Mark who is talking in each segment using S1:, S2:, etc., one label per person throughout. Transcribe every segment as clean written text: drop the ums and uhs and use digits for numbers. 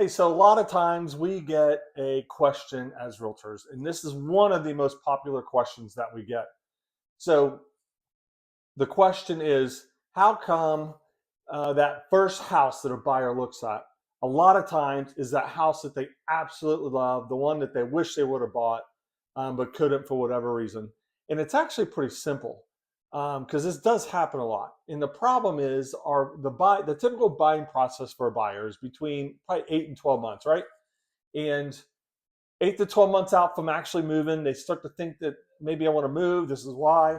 S1: Hey, so a lot of times we get a question as realtors, and this is one of the most popular questions that we get. So the question is, how come that first house that a buyer looks at, a lot of times is that house that they absolutely love, the one that they wish they would have bought, but couldn't for whatever reason. And it's actually pretty simple because this does happen a lot. And the problem is, the typical buying process for a buyer is between probably 8 and 12 months, right? And 8 to 12 months out from actually moving, they start to think that maybe I want to move. This is why.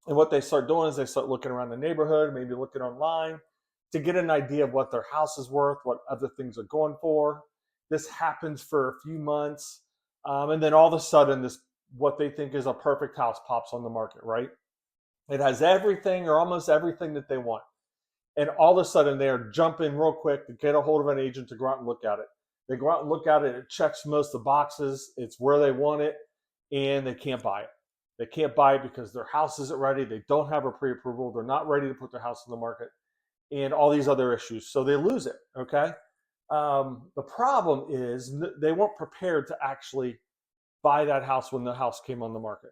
S1: And what they start doing is they start looking around the neighborhood, maybe looking online to get an idea of what their house is worth, what other things are going for. This happens for a few months. And then all of a sudden, this what they think is a perfect house pops on the market, right? It has everything or almost everything that they want. And all of a sudden, they are jumping real quick to get a hold of an agent to go out and look at it. They go out and look at it. It checks most of the boxes. It's where they want it, and they can't buy it. They can't buy it because their house isn't ready. They don't have a pre-approval. They're not ready to put their house on the market, and all these other issues. So they lose it. Okay. The problem is they weren't prepared to actually buy that house when the house came on the market.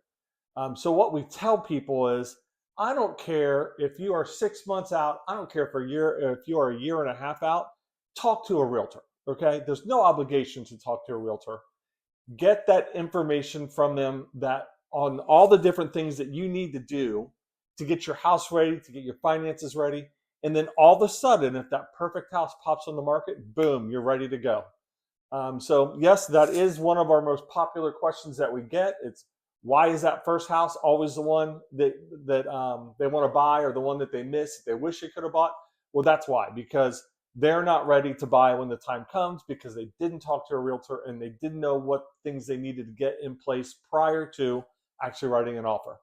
S1: So what we tell people is, I don't care if you are 6 months out. I don't care if you are a year and a half out. Talk to a realtor. Okay, there's no obligation to talk to a realtor. Get that information from them that on all the different things that you need to do to get your house ready, to get your finances ready, and then all of a sudden, if that perfect house pops on the market, boom, you're ready to go. So yes, that is one of our most popular questions that we get. It's why is that first house always the one that they want to buy or the one that they miss, they wish they could have bought? Well, that's why, because they're not ready to buy when the time comes because they didn't talk to a realtor and they didn't know what things they needed to get in place prior to actually writing an offer.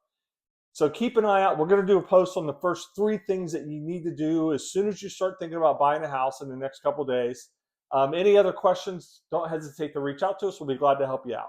S1: So keep an eye out. We're going to do a post on the first 3 things that you need to do as soon as you start thinking about buying a house in the next couple of days. Any other questions, don't hesitate to reach out to us. We'll be glad to help you out.